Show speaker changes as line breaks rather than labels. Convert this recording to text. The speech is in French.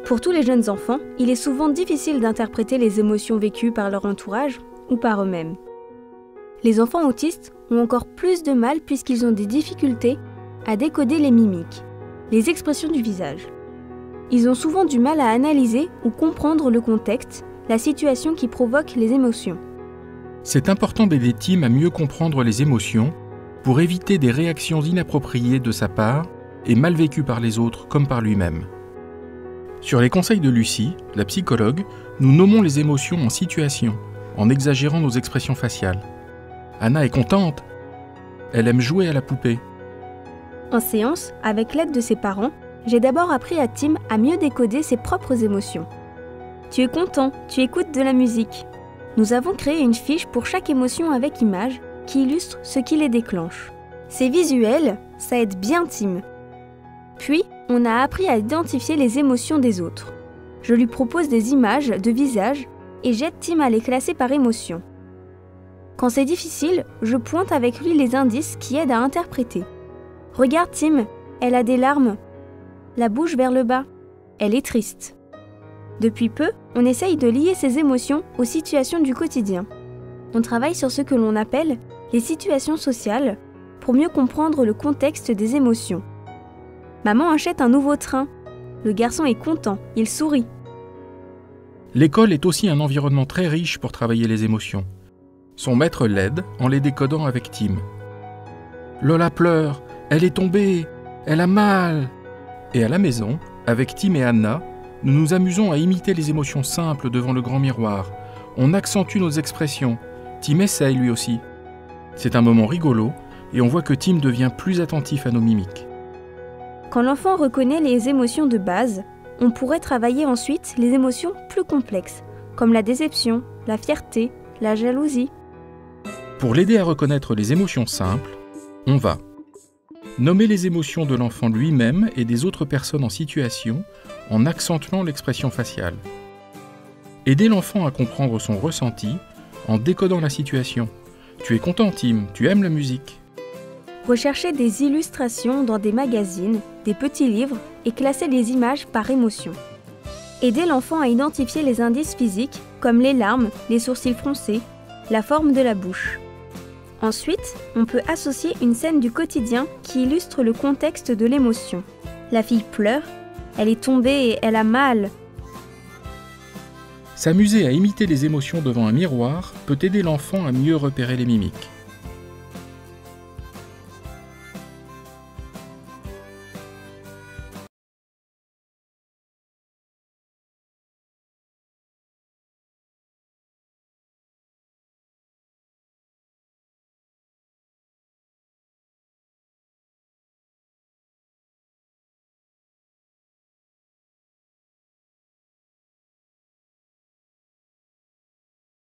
Pour tous les jeunes enfants, il est souvent difficile d'interpréter les émotions vécues par leur entourage ou par eux-mêmes. Les enfants autistes ont encore plus de mal puisqu'ils ont des difficultés à décoder les mimiques, les expressions du visage. Ils ont souvent du mal à analyser ou comprendre le contexte, la situation qui provoque les émotions.
C'est important d'aider Tim à mieux comprendre les émotions pour éviter des réactions inappropriées de sa part et mal vécues par les autres comme par lui-même. Sur les conseils de Lucie, la psychologue, nous nommons les émotions en situation, en exagérant nos expressions faciales. Anna est contente. Elle aime jouer à la poupée.
En séance, avec l'aide de ses parents, j'ai d'abord appris à Tim à mieux décoder ses propres émotions. Tu es content, tu écoutes de la musique. Nous avons créé une fiche pour chaque émotion avec image qui illustre ce qui les déclenche. C'est visuel, ça aide bien Tim. Puis, on a appris à identifier les émotions des autres. Je lui propose des images de visage et j'aide Tim à les classer par émotion. Quand c'est difficile, je pointe avec lui les indices qui aident à interpréter. Regarde Tim, elle a des larmes. La bouche vers le bas. Elle est triste. Depuis peu, on essaye de lier ces émotions aux situations du quotidien. On travaille sur ce que l'on appelle les situations sociales pour mieux comprendre le contexte des émotions. Maman achète un nouveau train. Le garçon est content, il sourit.
L'école est aussi un environnement très riche pour travailler les émotions. Son maître l'aide en les décodant avec Tim. Lola pleure, elle est tombée, elle a mal. Et à la maison, avec Tim et Anna, nous nous amusons à imiter les émotions simples devant le grand miroir. On accentue nos expressions. Tim essaye lui aussi. C'est un moment rigolo et on voit que Tim devient plus attentif à nos mimiques.
Quand l'enfant reconnaît les émotions de base, on pourrait travailler ensuite les émotions plus complexes, comme la déception, la fierté, la jalousie.
Pour l'aider à reconnaître les émotions simples, on va nommer les émotions de l'enfant lui-même et des autres personnes en situation en accentuant l'expression faciale. Aider l'enfant à comprendre son ressenti en décodant la situation. Tu es content, Tim, tu aimes la musique.
Rechercher des illustrations dans des magazines, des petits livres et classer les images par émotion. Aider l'enfant à identifier les indices physiques comme les larmes, les sourcils froncés, la forme de la bouche. Ensuite, on peut associer une scène du quotidien qui illustre le contexte de l'émotion. La fille pleure, elle est tombée et elle a mal.
S'amuser à imiter les émotions devant un miroir peut aider l'enfant à mieux repérer les mimiques.